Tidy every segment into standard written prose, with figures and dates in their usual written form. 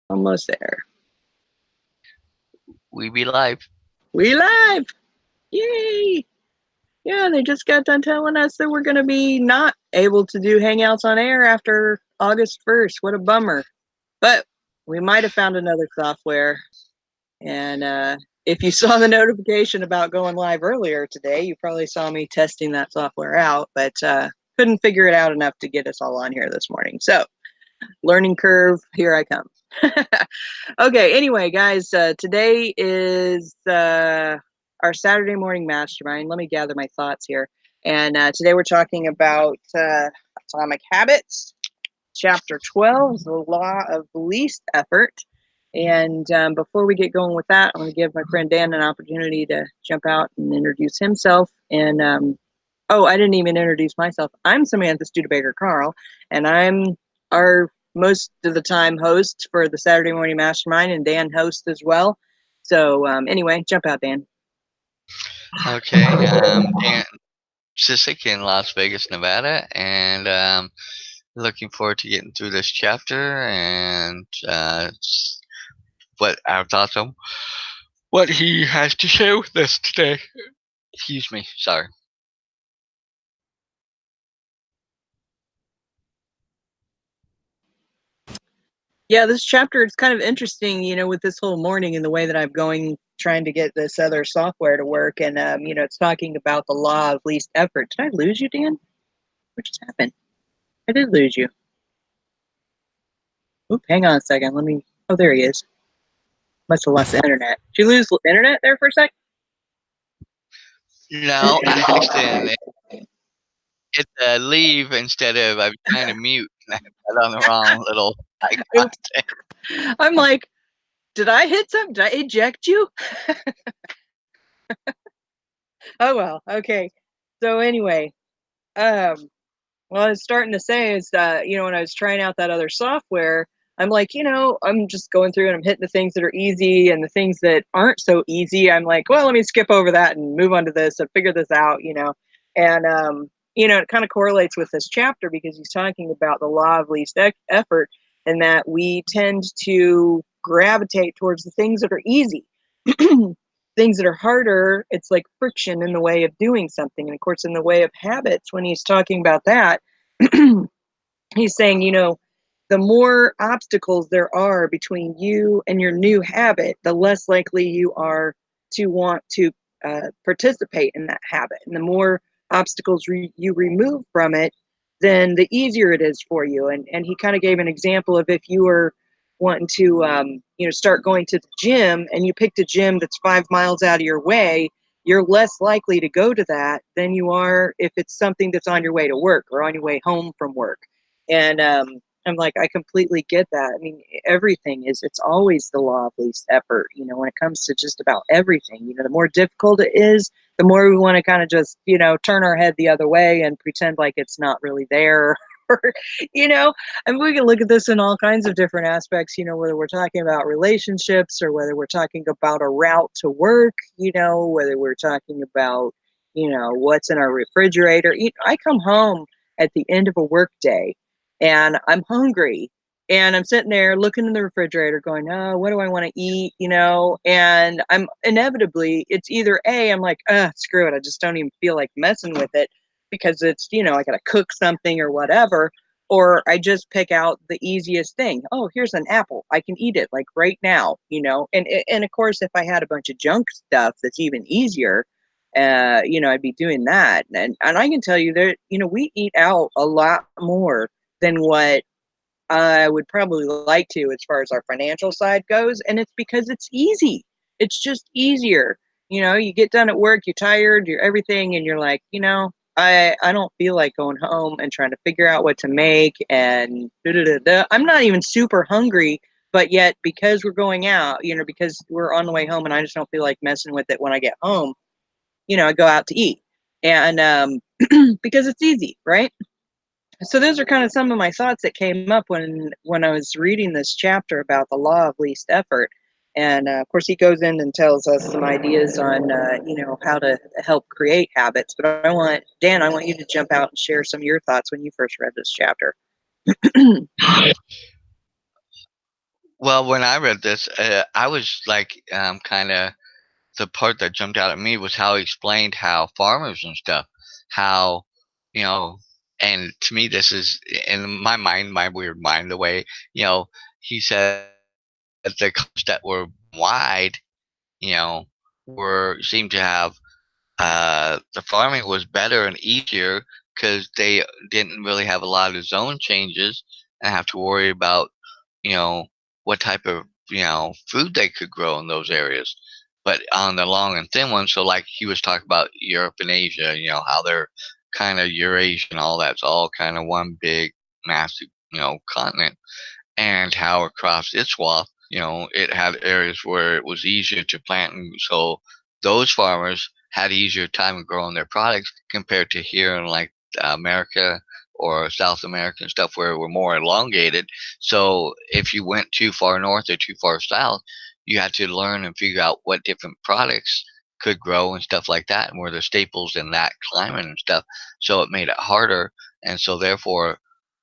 Almost there. We be live. We live! Yay! Yeah, they just got done telling us that we're going to be not able to do Hangouts on air after August 1st. What a bummer. But we might have found another software. And if you saw the notification about going live earlier today, you probably saw me testing that software out, but couldn't figure it out enough to get us all on here this morning. So, learning curve, here I come. Okay, anyway, guys, today is our Saturday morning mastermind. Let me gather my thoughts here. And today we're talking about atomic habits, chapter 12, the law of least effort. And before we get going with that, I'm going to give my friend Dan an opportunity to jump out and introduce himself. And oh, I didn't even introduce myself. I'm Samantha Studebaker Carl, and I'm our most of the time host for the Saturday Morning Mastermind, and Dan hosts as well. So anyway, jump out, Dan. Okay, Dan Sisek in Las Vegas, Nevada, and looking forward to getting through this chapter and what our thoughts on what he has to share with us today. Excuse me, sorry. Yeah, this chapter is kind of interesting, with this whole morning and the way that I'm going trying to get this other software to work. And, it's talking about the law of least effort. Did I lose you, Dan? What just happened? I did lose you. Oop, hang on a second. Oh, there he is. Must have lost the internet. Did you lose the internet there for a sec? No, I accidentally hit leave instead of I was trying to mute. And I got on the wrong little icon. Oops. I'm like, did I hit something? Did I eject you? Oh, well. Okay. So anyway, what I was starting to say is that, when I was trying out that other software, I'm like, I'm just going through and I'm hitting the things that are easy and the things that aren't so easy. I'm like, well, let me skip over that and move on to this and figure this out. And, it kind of correlates with this chapter because he's talking about the law of least effort and that we tend to gravitate towards the things that are easy. Things that are harder, it's like friction in the way of doing something. And of course, in the way of habits, when he's talking about that, he's saying, the more obstacles there are between you and your new habit, the less likely you are to want to participate in that habit. And the more obstacles you remove from it, then the easier it is for you. And he kind of gave an example of if you were wanting to, start going to the gym and you picked a gym that's 5 miles out of your way, you're less likely to go to that than you are if it's something that's on your way to work or on your way home from work. And I'm like, I completely get that. I mean, it's always the law of least effort, when it comes to just about everything. The more difficult it is, the more we want to kind of just, turn our head the other way and pretend like it's not really there. Or, and we can look at this in all kinds of different aspects, whether we're talking about relationships or whether we're talking about a route to work, whether we're talking about, what's in our refrigerator. I come home at the end of a work day and I'm hungry and I'm sitting there looking in the refrigerator going, oh, what do I want to eat? And I'm inevitably, it's either A, I'm like, screw it. I just don't even feel like messing with it because it's, I got to cook something or whatever. Or I just pick out the easiest thing. Oh, here's an apple. I can eat it like right now. And of course, if I had a bunch of junk stuff that's even easier, I'd be doing that. And I can tell you that, we eat out a lot more than what I would probably like to as far as our financial side goes. And it's because it's easy. It's just easier. You get done at work, you're tired, you're everything, and you're like, I don't feel like going home and trying to figure out what to make and I'm not even super hungry, but yet because we're going out, because we're on the way home and I just don't feel like messing with it when I get home, I go out to eat. And because it's easy, right? So those are kind of some of my thoughts that came up when I was reading this chapter about the law of least effort. And of course, he goes in and tells us some ideas on how to help create habits. But I want you to jump out and share some of your thoughts when you first read this chapter. Well, when I read this, I was like, kind of the part that jumped out at me was how he explained how farmers and stuff, how, you know, and to me, this is in my mind, my weird mind, the way, you know, he said that the countries that were wide, you know, were seemed to have the farming was better and easier because they didn't really have a lot of zone changes and have to worry about, you know, what type of, food they could grow in those areas. But on the long and thin ones, so like he was talking about Europe and Asia, how they're kind of Eurasia and all that's all kind of one big, massive, continent, and how across its swath, it had areas where it was easier to plant, and so those farmers had easier time of growing their products compared to here in like America or South America and stuff where we're more elongated. So if you went too far north or too far south, you had to learn and figure out what different products could grow and stuff like that, and were the staples in that climate and stuff. So it made it harder, and so therefore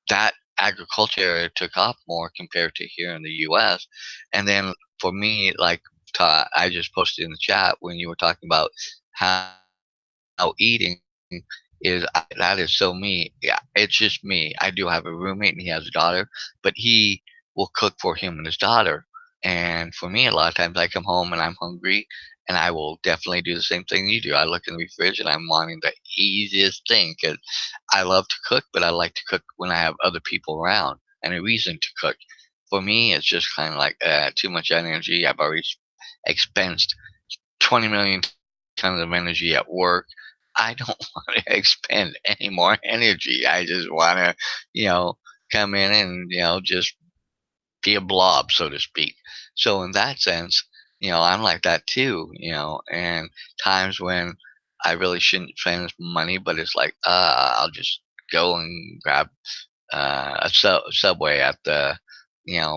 that agriculture area took off more compared to here in the US. And then for me, like I just posted in the chat when you were talking about how eating is that is so me. Yeah, it's just me. I do have a roommate and he has a daughter, but he will cook for him and his daughter. And for me, a lot of times I come home and I'm hungry, and I will definitely do the same thing you do. I look in the fridge and I'm wanting the easiest thing because I love to cook, but I like to cook when I have other people around and a reason to cook. For me, it's just kind of like too much energy. I've already expensed 20 million tons of energy at work. I don't want to expend any more energy. I just want to, you know, come in and, just be a blob, so to speak. So in that sense, I'm like that too, and times when I really shouldn't spend this money, but it's like, I'll just go and grab a Subway at the,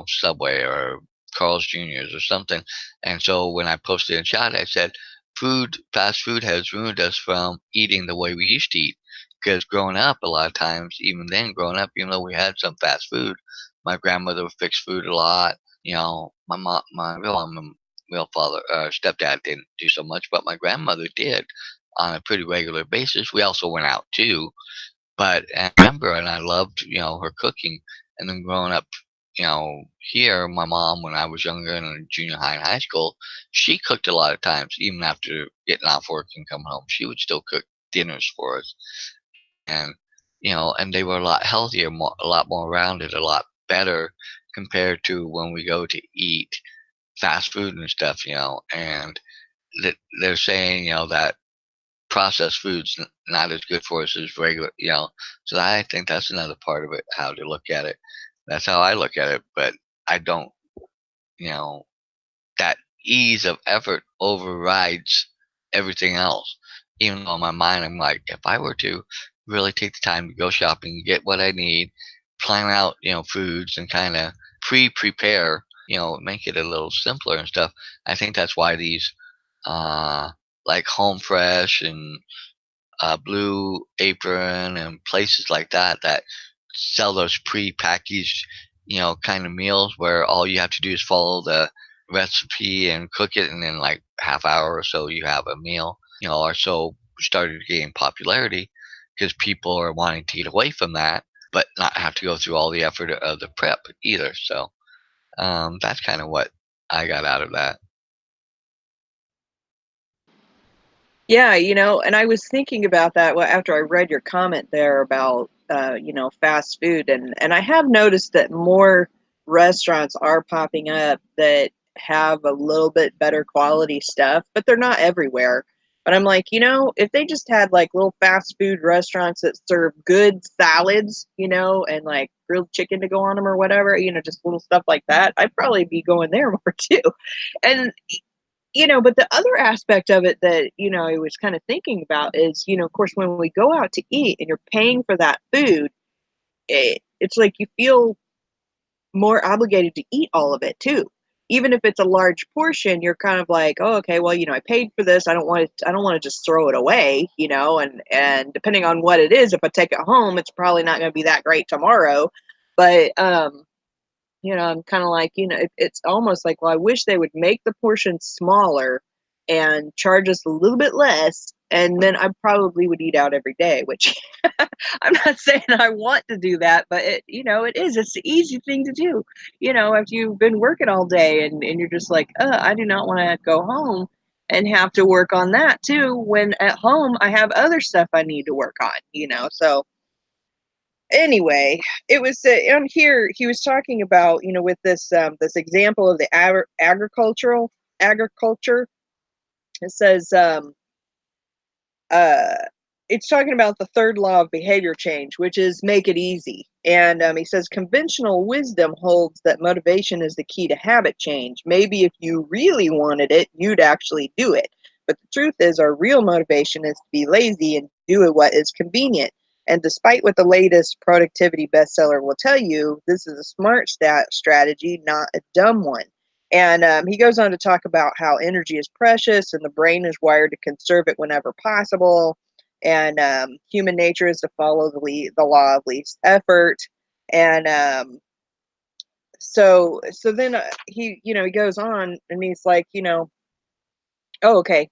Subway or Carl's Jr.'s or something. And so when I posted in chat, I said, fast food has ruined us from eating the way we used to eat. Because growing up, a lot of times, even then, growing up, even though we had some fast food, my grandmother would fix food a lot. My mom, my real mom, and real father, stepdad didn't do so much, but my grandmother did on a pretty regular basis. We also went out too, but I remember, and I loved, her cooking. And then growing up, here, my mom, when I was younger and in junior high and high school, she cooked a lot of times, even after getting off work and coming home. She would still cook dinners for us, and and they were a lot healthier, a lot more rounded, a lot better compared to when we go to eat fast food and stuff. And that they're saying, that processed foods not as good for us as regular, so I think that's another part of it, how to look at it. That's how I look at it, but I don't, you know, that ease of effort overrides everything else. Even though in my mind, I'm like, if I were to really take the time to go shopping, get what I need, plan out, foods and kind of prepare, make it a little simpler and stuff. I think that's why these, uh, like Home Fresh and Blue Apron and places like that that sell those pre-packaged, kind of meals where all you have to do is follow the recipe and cook it, and then like half hour or so you have a meal. Are so started to gain popularity because people are wanting to get away from that, but not have to go through all the effort of the prep either. So that's kind of what I got out of that. Yeah, and I was thinking about that after I read your comment there about fast food, and I have noticed that more restaurants are popping up that have a little bit better quality stuff, but they're not everywhere. But I'm like, if they just had like little fast food restaurants that serve good salads, and like grilled chicken to go on them or whatever, just little stuff like that, I'd probably be going there more too. And but the other aspect of it that, I was kind of thinking about is, of course, when we go out to eat and you're paying for that food, it's like you feel more obligated to eat all of it too. Even if it's a large portion, you're kind of like, oh, okay, well, I paid for this. I don't want to just throw it away, and depending on what it is, if I take it home, it's probably not going to be that great tomorrow. But I'm kind of like, it's almost like, well, I wish they would make the portion smaller and charge us a little bit less, and then I probably would eat out every day, which I'm not saying I want to do that, but it's the easy thing to do. If you've been working all day and you're just like, I do not want to go home and have to work on that too, when at home I have other stuff I need to work on. So anyway, it was on here he was talking about, with this example of the agriculture. It says uh it's talking about the third law of behavior change, which is make it easy. And he says conventional wisdom holds that motivation is the key to habit change. Maybe if you really wanted it, you'd actually do it. But the truth is, our real motivation is to be lazy and do what is convenient. And despite what the latest productivity bestseller will tell you, this is a smart strategy, not a dumb one. And he goes on to talk about how energy is precious and the brain is wired to conserve it whenever possible. And human nature is to follow the law of least effort. And so then he goes on and he's like, oh, okay.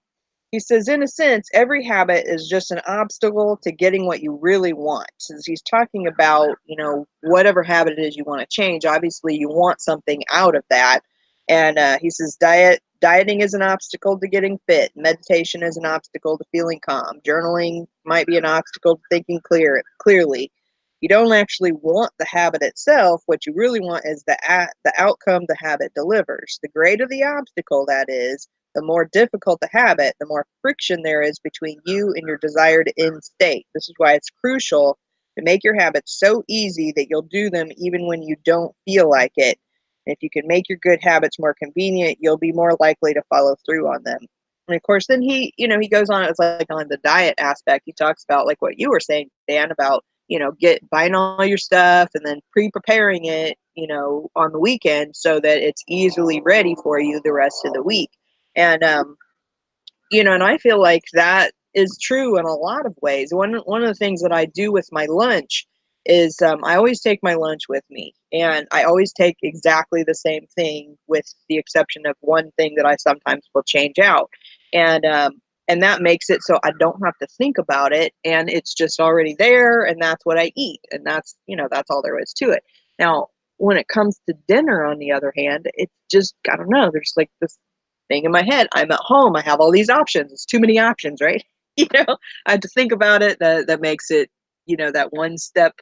He says, in a sense, every habit is just an obstacle to getting what you really want. Since he's talking about, whatever habit it is you want to change, obviously you want something out of that. And he says, dieting is an obstacle to getting fit. Meditation is an obstacle to feeling calm. Journaling might be an obstacle to thinking clearly. You don't actually want the habit itself. What you really want is the outcome the habit delivers. The greater the obstacle, that is, the more difficult the habit, the more friction there is between you and your desired end state. This is why it's crucial to make your habits so easy that you'll do them even when you don't feel like it. If you can make your good habits more convenient, you'll be more likely to follow through on them. And of course, then he goes on. It's like on the diet aspect. He talks about like what you were saying, Dan, about get buying all your stuff and then pre-preparing it, on the weekend so that it's easily ready for you the rest of the week. And and I feel like that is true in a lot of ways. One of the things that I do with my lunch is I always take my lunch with me, and I always take exactly the same thing, with the exception of one thing that I sometimes will change out, and and that makes it so I don't have to think about it, and it's just already there, and that's what I eat, and that's all there is to it. Now, when it comes to dinner, on the other hand, it's just I don't know. There's like this thing in my head. I'm at home. I have all these options. It's too many options, right? I have to think about it. That makes it, that one step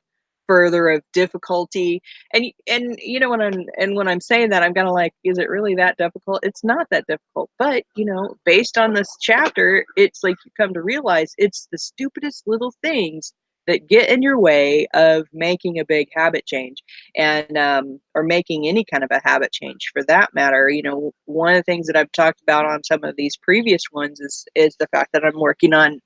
further of difficulty. And when I'm saying that, I'm kind of like, is it really that difficult? It's not that difficult. But based on this chapter, it's like you come to realize it's the stupidest little things that get in your way of making a big habit change, and or making any kind of a habit change for that matter. One of the things that I've talked about on some of these previous ones is the fact that I'm working on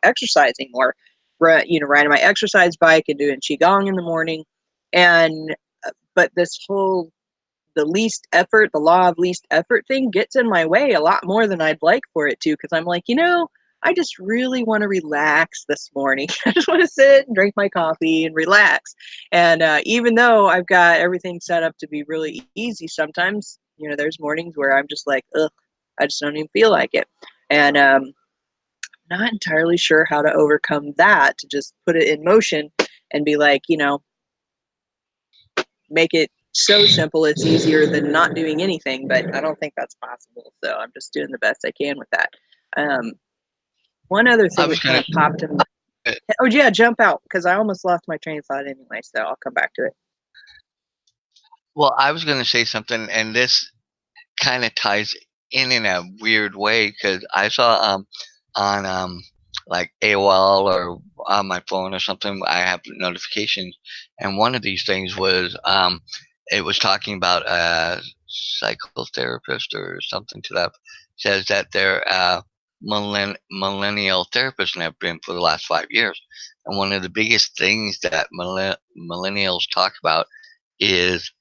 exercising more, riding my exercise bike and doing qigong in the morning. And but this whole the law of least effort thing gets in my way a lot more than I'd like for it to, because I'm like, I just really want to relax this morning. I just want to sit and drink my coffee and relax. And even though I've got everything set up to be really easy, sometimes, there's mornings where I'm just like, ugh, I just don't even feel like it. And not entirely sure how to overcome that, to just put it in motion and be like, make it so simple it's easier than not doing anything, but I don't think that's possible, so I'm just doing the best I can with that. um, One other I thing was that kind gonna of popped in. say, Oh yeah, jump out, because I almost lost my train of thought anyway, so I'll come back to it. well, I was gonna say something, and this kind of ties in a weird way because I saw on like AOL or on my phone or something, I have notifications, and one of these things was it was talking about a psychotherapist or something to that says that they're millennial therapists and have been for the last 5 years, and one of the biggest things that millennials talk about is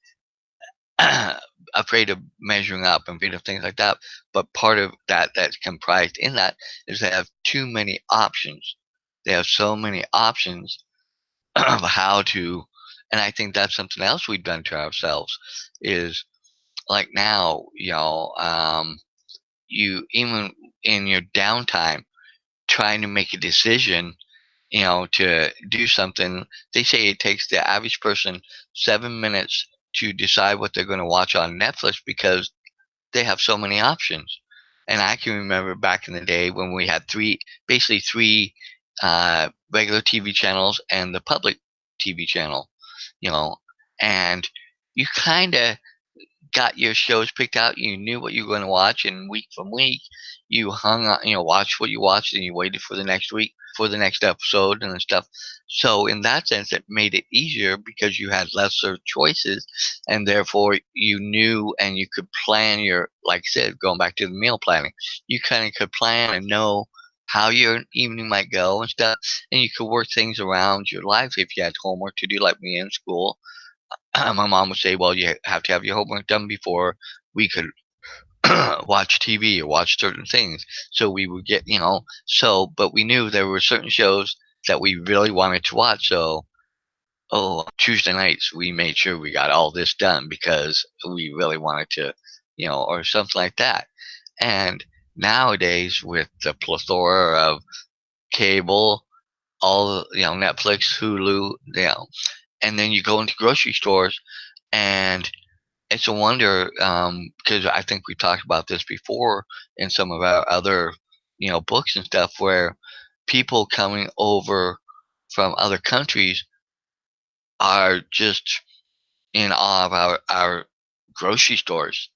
afraid of measuring up and afraid of things like that. But part of that that's comprised in that is they have too many options. They have so many options of how to And I think that's something else we've done to ourselves is like now, you even in your downtime trying to make a decision, to do something. They say it takes the average person 7 minutes to decide what they're going to watch on Netflix because they have so many options. And I can remember back in the day when we had basically three regular TV channels and the public TV channel, you know, and you kind of got your shows picked out. You knew what you were going to watch, and week from week, you hung on, watched what you watched, and you waited for the next week for the next episode and stuff. So in that sense, it made it easier because you had lesser choices, and therefore you knew and you could plan your, like I said, going back to the meal planning, you kind of could plan and know how your evening might go and stuff, and you could work things around your life if you had homework to do, like me in school. My mom would say, "Well, you have to have your homework done before we could watch TV or watch certain things." So we would get, but we knew there were certain shows that we really wanted to watch. So, Tuesday nights we made sure we got all this done because we really wanted to, or something like that. And nowadays, with the plethora of cable, all Netflix, Hulu, and then you go into grocery stores and it's a wonder, because I think we talked about this before in some of our other, books and stuff, where people coming over from other countries are just in awe of our grocery stores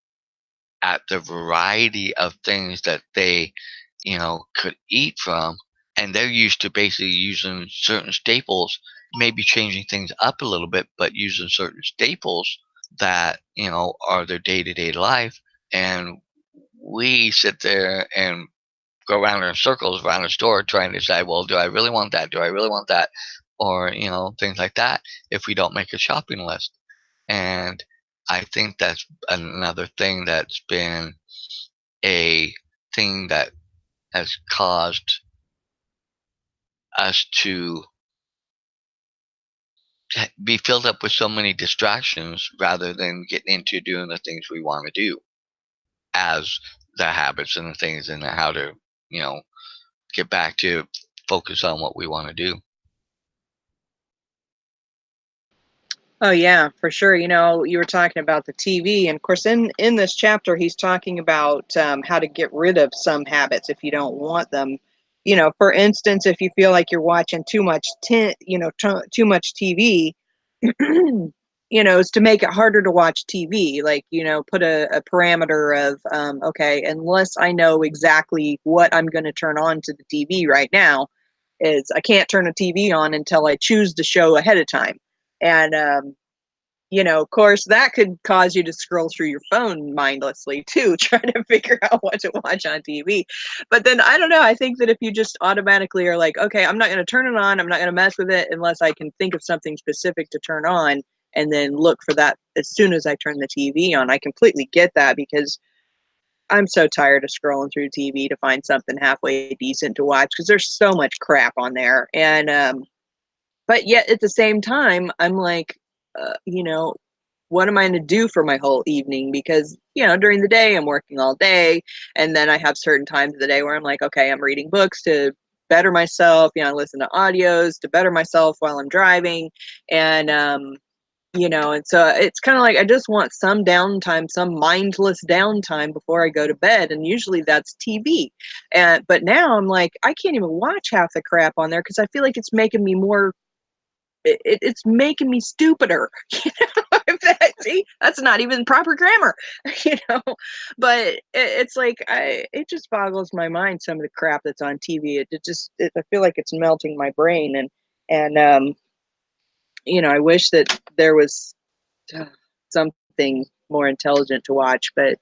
at the variety of things that they, could eat from. And they're used to basically using certain staples, maybe changing things up a little bit, but using certain staples that, are their day to day life. And we sit there and go around in circles around the store trying to decide, well, do I really want that? Do I really want that? Or, things like that if we don't make a shopping list. And I think that's another thing that's been a thing that has caused us to be filled up with so many distractions rather than get into doing the things we want to do as the habits and the things and how to, you know, get back to focus on what we want to do. Oh yeah, for sure. You were talking about the TV, and of course, in this chapter, he's talking about how to get rid of some habits if you don't want them. For instance, if you feel like you're watching too much, too much TV, is to make it harder to watch TV. Like, put a parameter of, okay, unless I know exactly what I'm going to turn on to the TV right now, is I can't turn a TV on until I choose the show ahead of time. And of course, that could cause you to scroll through your phone mindlessly too, trying to figure out what to watch on TV. But then I don't know. I think that if you just automatically are like, okay, I'm not going to turn it on, I'm not going to mess with it unless I can think of something specific to turn on, and then look for that as soon as I turn the TV on. I completely get that because I'm so tired of scrolling through TV to find something halfway decent to watch because there's so much crap on there. And but yet at the same time, I'm like, uh, you know, what am I going to do for my whole evening? Because, during the day, I'm working all day. And then I have certain times of the day where I'm like, okay, I'm reading books to better myself. I listen to audios to better myself while I'm driving. And, and so it's kind of like I just want some downtime, some mindless downtime before I go to bed, and usually that's TV. And but now I'm like I can't even watch half the crap on there because I feel like it's making me more it's making me stupider. See, that's not even proper grammar, you know. But it's like it just boggles my mind some of the crap that's on TV. I feel like it's melting my brain, and I wish that there was something more intelligent to watch. But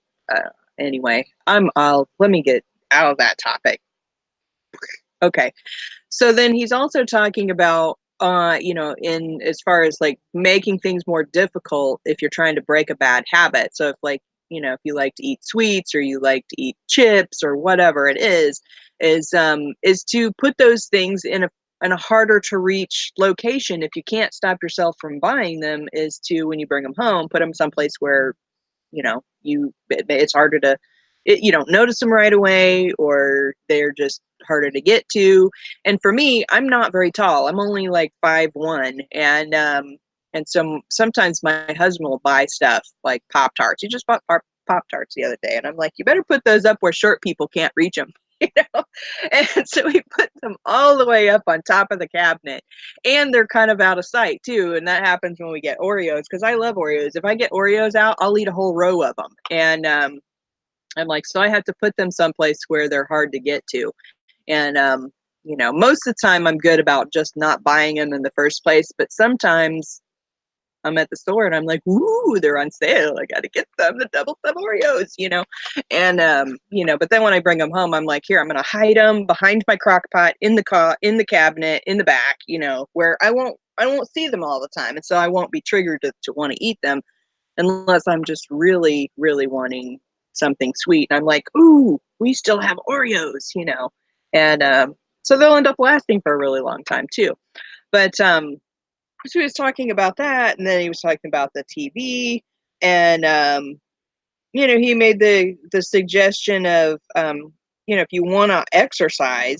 anyway, I'll let me get out of that topic. Okay. So then he's also talking about in as far as like making things more difficult if you're trying to break a bad habit. So if like, if you like to eat sweets or you like to eat chips or whatever it is to put those things in a and a harder to reach location, if you can't stop yourself from buying them, is to, when you bring them home, put them someplace where, it's harder to, you don't notice them right away, or they're just harder to get to. And for me, I'm not very tall. I'm only like 5'1", and sometimes my husband will buy stuff like Pop Tarts. He just bought Pop Tarts the other day, and I'm like, you better put those up where short people can't reach them. You know, and so we put them all the way up on top of the cabinet, and they're kind of out of sight too. And that happens when we get Oreos, because I love Oreos. If I get Oreos out, I'll eat a whole row of them. And I'm like, so I have to put them someplace where they're hard to get to. And most of the time I'm good about just not buying them in the first place, but sometimes I'm at the store and I'm like, "Ooh, they're on sale. I got to get them, the double stuffed Oreos." And but then when I bring them home, I'm like, "Here, I'm going to hide them behind my crock pot, in the cabinet, in the back, where I won't see them all the time, and so I won't be triggered to want to eat them unless I'm just really, really wanting something sweet." And I'm like, "Ooh, we still have Oreos." And so they'll end up lasting for a really long time too. But so he was talking about that, and then he was talking about the TV, and he made the suggestion of, if you want to exercise,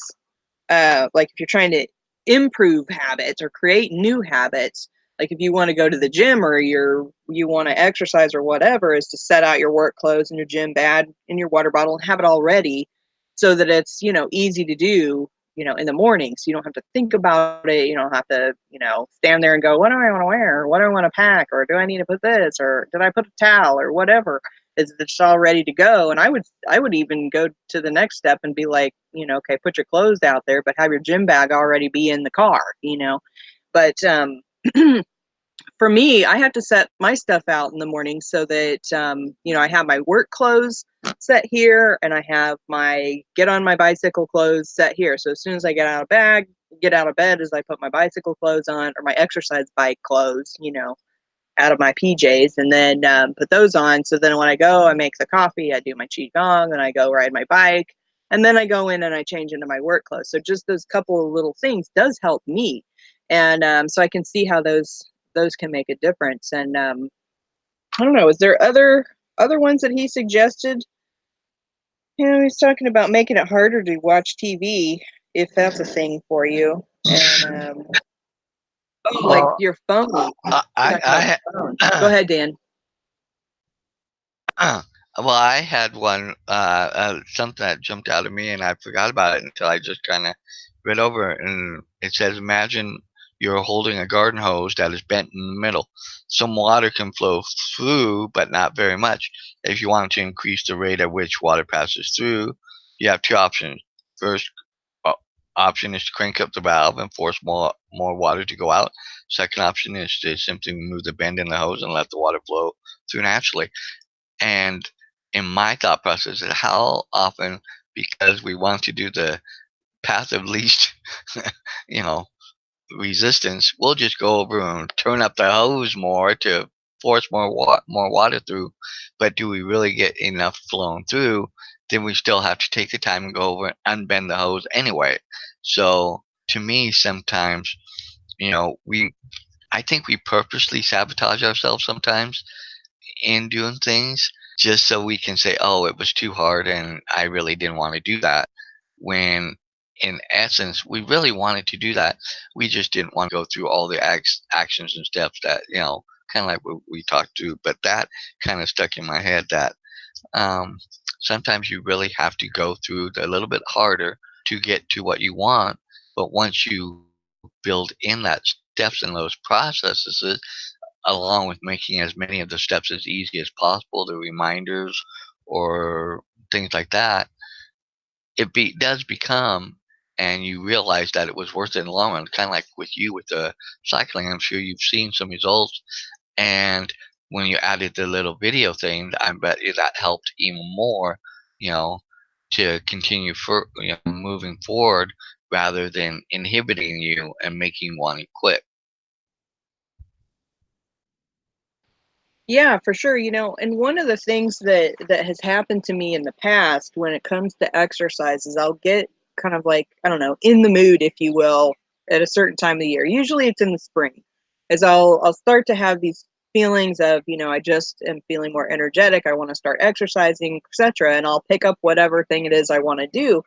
like if you're trying to improve habits or create new habits, like if you want to go to the gym, or you want to exercise or whatever, is to set out your work clothes and your gym bag and your water bottle and have it all ready, so that it's easy to do in the morning, so you don't have to think about it. You don't have to stand there and go, what do I want to wear, or what do I want to pack, or do I need to put this, or did I put a towel, or whatever. It's all ready to go. And I would even go to the next step and be like, okay, put your clothes out there, but have your gym bag already be in the car. But for me, I have to set my stuff out in the morning, so that I have my work clothes set here, and I have my get on my bicycle clothes set here. So as soon as I get out of bed, as I put my bicycle clothes on, or my exercise bike clothes, out of my PJs, and then put those on. So then when I go, I make the coffee, I do my qigong, and I go ride my bike, and then I go in and I change into my work clothes. So just those couple of little things does help me, and so I can see how those can make a difference. And I don't know, is there other ones that he suggested? He's talking about making it harder to watch TV, if that's a thing for you. And oh, like Well, your phone. I Talking about your phone. Go ahead, Dan. well, I had one, something that jumped out at me, and I forgot about it until I just kind of read over it. And it says, imagine you're holding a garden hose that is bent in the middle. Some water can flow through, but not very much. If you want to increase the rate at which water passes through, you have two options. First option is to crank up the valve and force more water to go out. Second option is to simply remove the bend in the hose and let the water flow through naturally. And in my thought process is, how often, because we want to do the path of least, you know, resistance, we'll just go over and turn up the hose more to force more water through. But do we really get enough flowing through? Then we still have to take the time and go over and unbend the hose anyway. So to me, sometimes, we I think we purposely sabotage ourselves sometimes in doing things, just so we can say, "Oh, it was too hard and I really didn't want to do that." When in essence, we really wanted to do that. We just didn't want to go through all the actions and steps that, kind of like what we talked through. But that kind of stuck in my head, that um, sometimes you really have to go through the little bit harder to get to what you want. But once you build in that steps in those processes, along with making as many of the steps as easy as possible, the reminders or things like that, does become, and you realize that it was worth it in the long run. Kind of like with you with the cycling, I'm sure you've seen some results, and when you added the little video thing, I bet you that helped even more, you know, to continue for moving forward rather than inhibiting you and making you want to quit. Yeah, for sure. And one of the things that has happened to me in the past when it comes to exercise is I'll get kind of like, I don't know, in the mood, if you will, at a certain time of the year. Usually it's in the spring, as I'll start to have these feelings of, I just am feeling more energetic. I want to start exercising, etc. And I'll pick up whatever thing it is I want to do.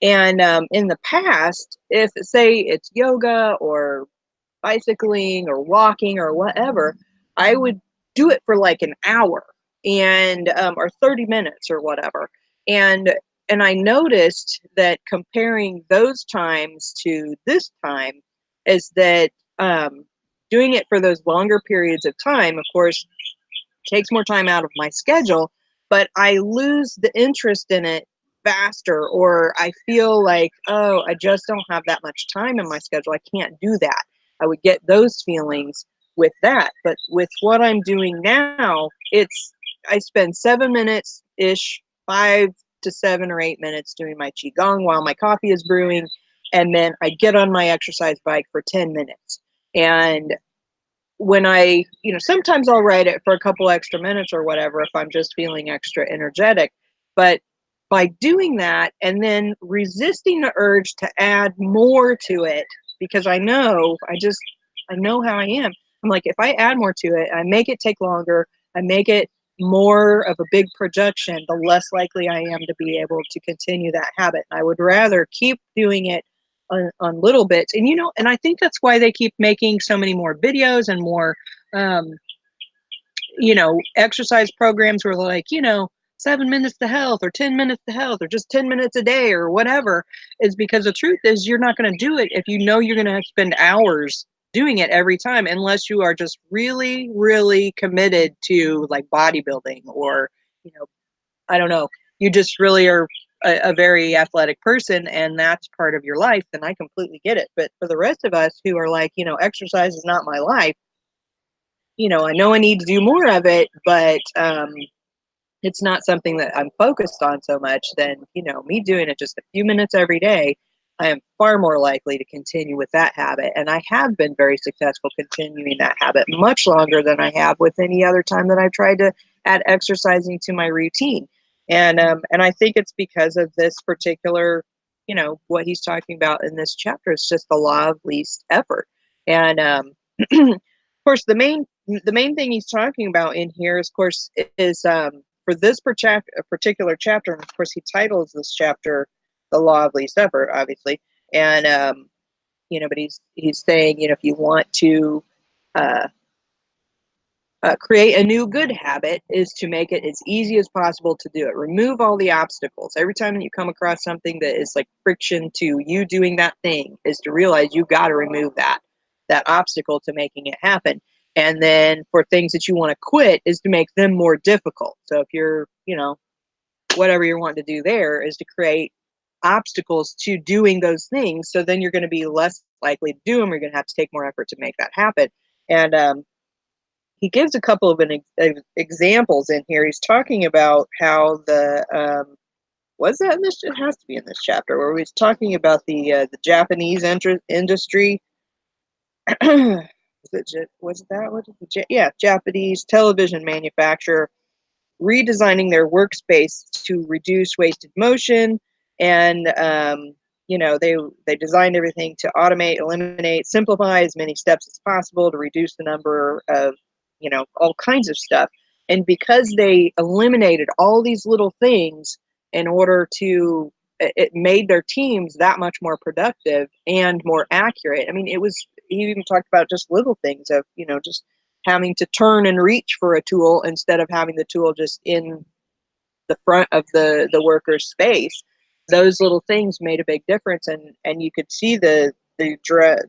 And in the past, if say it's yoga or bicycling or walking or whatever, I would do it for like an hour and or 30 minutes or whatever. And and I noticed that comparing those times to this time is that doing it for those longer periods of time, of course, takes more time out of my schedule, but I lose the interest in it faster, or I feel like, oh, I just don't have that much time in my schedule. I can't do that. I would get those feelings with that. But with what I'm doing now, I spend 7 minutes ish, 5 to 7 or 8 minutes doing my Qigong while my coffee is brewing. And then I get on my exercise bike for 10 minutes. And when sometimes I'll write it for a couple extra minutes or whatever if I'm just feeling extra energetic. But by doing that and then resisting the urge to add more to it, because I know how I am. I'm like, if I add more to it, I make it take longer, I make it more of a big production, the less likely I am to be able to continue that habit. I would rather keep doing it on little bits. And and I think that's why they keep making so many more videos and more um, exercise programs where they're like, 7 minutes to health or 10 minutes to health or just 10 minutes a day or whatever, is because the truth is you're not going to do it if you know you're going to spend hours doing it every time, unless you are just really, really committed to like bodybuilding, or, you know, I don't know, you just really are a very athletic person and that's part of your life, then I completely get it. But for the rest of us who are like, exercise is not my life, I know I need to do more of it, but it's not something that I'm focused on so much, then, me doing it just a few minutes every day, I am far more likely to continue with that habit. And I have been very successful continuing that habit much longer than I have with any other time that I've tried to add exercising to my routine. And I think it's because of this particular, what he's talking about in this chapter is just the law of least effort. And of course, the main thing he's talking about in here is, of course, is for this particular chapter, and of course he titles this chapter "The Law of Least Effort," obviously, and but he's saying, if you want to uh, create a new good habit, is to make it as easy as possible to do it. Remove all the obstacles. Every time that you come across something that is like friction to you doing that thing, is to realize you got to remove that obstacle to making it happen. And then for things that you want to quit, is to make them more difficult. So if you're, whatever you're wanting to do there, is to create obstacles to doing those things. So then you're going to be less likely to do them. You're going to have to take more effort to make that happen. And he gives a couple of examples in here. He's talking about how was that in this? It has to be in this chapter where he's talking about the Japanese industry. Was it that? What is yeah, Japanese television manufacturer redesigning their workspace to reduce wasted motion, and they designed everything to automate, eliminate, simplify as many steps as possible to reduce the number of all kinds of stuff. And because they eliminated all these little things in order to, it made their teams that much more productive and more accurate. I mean, he even talked about just little things of just having to turn and reach for a tool instead of having the tool just in the front of the worker's space. Those little things made a big difference, and you could see the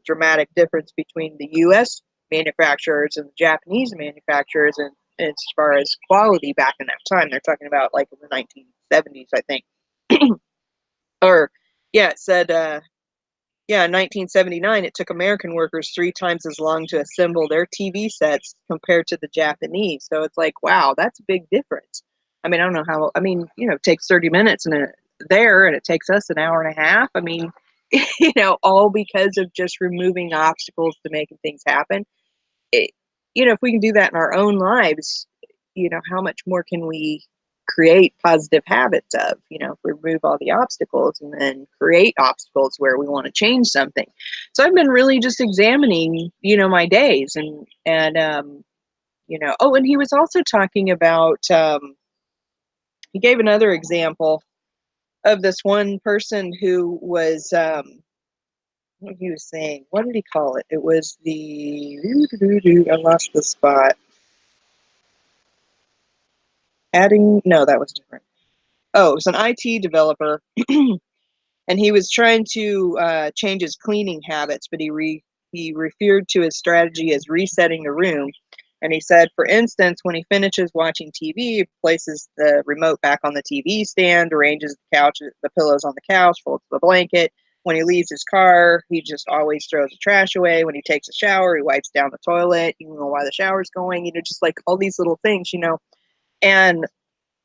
dramatic difference between the U.S. manufacturers and the Japanese manufacturers, and as far as quality back in that time. They're talking about like in the 1970s, I think. Or yeah, it said yeah, in 1979, it took American workers 3 times as long to assemble their TV sets compared to the Japanese. So it's like, wow, that's a big difference. I mean, I don't know how, I mean, it takes 30 minutes and it takes us an hour and a half. I mean, all because of just removing obstacles to making things happen. It, if we can do that in our own lives, how much more can we create positive habits of, remove all the obstacles and then create obstacles where we want to change something. So I've been really just examining, my days oh, and he was also talking about, he gave another example of this one person who was, what he was saying, what did he call it? It was I lost the spot. No, that was different. Oh, it was an IT developer, and he was trying to change his cleaning habits, but he referred to his strategy as resetting the room. And he said, for instance, when he finishes watching TV, he places the remote back on the TV stand, arranges the pillows on the couch, folds the blanket. When he leaves his car, he just always throws the trash away. When he takes a shower, he wipes down the toilet, even know while the shower's going, just like all these little things. And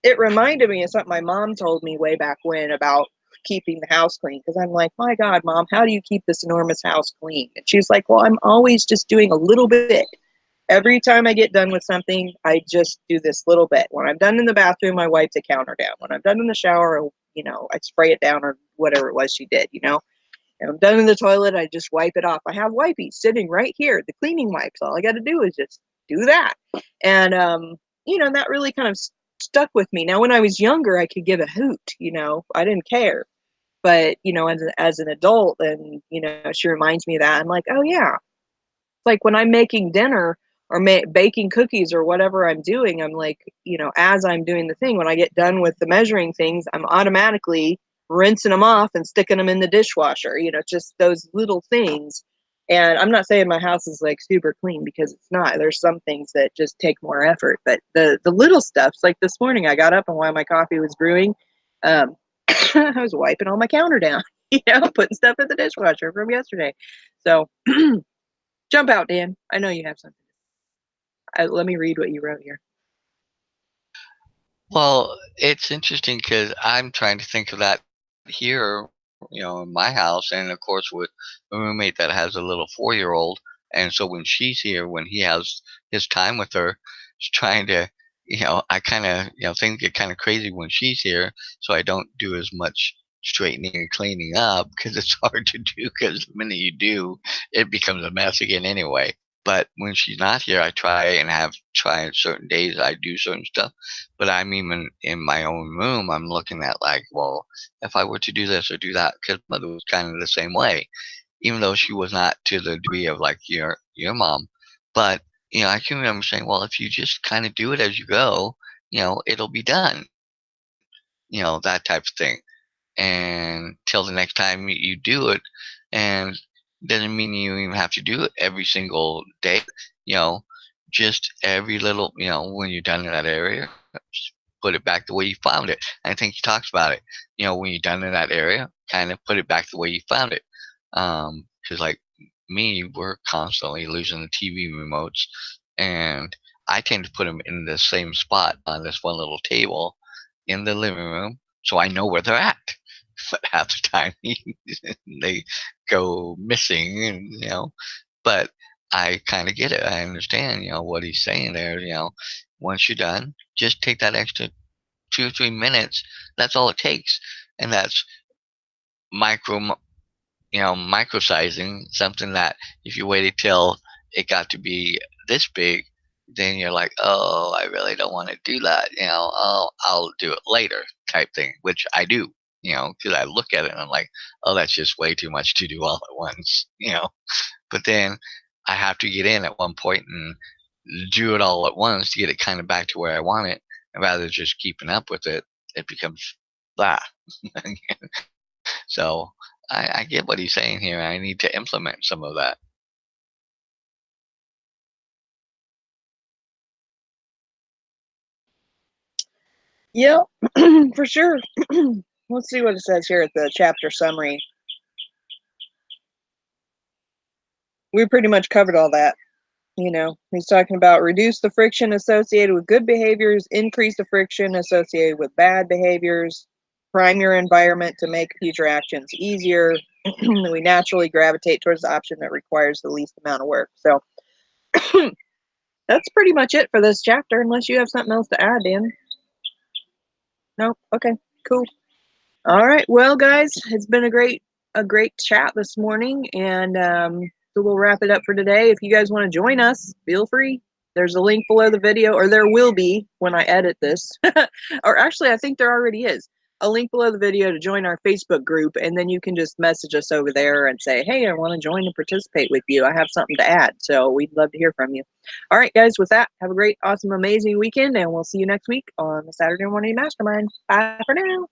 it reminded me of something my mom told me way back when about keeping the house clean. Because I'm like, my God, Mom, how do you keep this enormous house clean? And she's like, well, I'm always just doing a little bit. Every time I get done with something, I just do this little bit. When I'm done in the bathroom, I wipe the counter down. When I'm done in the shower, I spray it down or whatever it was she did. And I'm done in the toilet, I just wipe it off. I have wipes sitting right here, the cleaning wipes. All I got to do is just do that. And, that really kind of stuck with me. Now, when I was younger, I could give a hoot. I didn't care. But, as an adult, and, she reminds me of that. I'm like, oh, yeah, like when I'm making dinner or baking cookies or whatever I'm doing, I'm like, as I'm doing the thing, when I get done with the measuring things, I'm automatically rinsing them off and sticking them in the dishwasher, just those little things. And I'm not saying my house is like super clean, because it's not. There's some things that just take more effort, but the little stuffs, like this morning, I got up and while my coffee was brewing, um, I was wiping all my counter down, putting stuff in the dishwasher from yesterday. So jump out, Dan. I know you have something. Let me read what you wrote here. Well, it's interesting because I'm trying to think of that here, in my house, and of course with a roommate that has a little 4-year-old, and so when she's here, when he has his time with her, he's trying to, I kind of, things get kind of crazy when she's here, so I don't do as much straightening and cleaning up because it's hard to do. Because the minute you do, it becomes a mess again anyway. But when she's not here, I try certain days I do certain stuff, but I'm even in my own room, I'm looking at like, well, if I were to do this or do that, because mother was kind of the same way, even though she was not to the degree of like your mom. But I can remember saying, well, if you just kind of do it as you go, it'll be done, that type of thing. And till the next time you do it, and doesn't mean you even have to do it every single day, you know, just every little, when you're done in that area, just put it back the way you found it. I think he talks about it, when you're done in that area, kind of put it back the way you found it. Because like me, we're constantly losing the TV remotes, and I tend to put them in the same spot on this one little table in the living room, so I know where they're at. But half the time they go missing, and but I kind of get it. I understand, what he's saying there. Once you're done, just take that extra 2 or 3 minutes. That's all it takes, and that's micro, microsizing something that if you waited till it got to be this big, then you're like, oh, I really don't want to do that. Oh, I'll do it later type thing, which I do, because I look at it and I'm like, oh, that's just way too much to do all at once. But then I have to get in at one point and do it all at once to get it kind of back to where I want it. And rather than just keeping up with it, it becomes blah. So I get what he's saying here. I need to implement some of that. Yep, for sure. Let's see what it says here at the chapter summary. We pretty much covered all that. He's talking about reduce the friction associated with good behaviors, increase the friction associated with bad behaviors, prime your environment to make future actions easier. We naturally gravitate towards the option that requires the least amount of work. So that's pretty much it for this chapter, unless you have something else to add, Dan. No? Okay, cool. All right. Well, guys, it's been a great chat this morning, and so we'll wrap it up for today. If you guys want to join us, feel free. There's a link below the video, or there will be when I edit this. Or actually, I think there already is a link below the video to join our Facebook group, and then you can just message us over there and say, "Hey, I want to join and participate with you. I have something to add." So we'd love to hear from you. All right, guys. With that, have a great, awesome, amazing weekend, and we'll see you next week on the Saturday Morning Mastermind. Bye for now.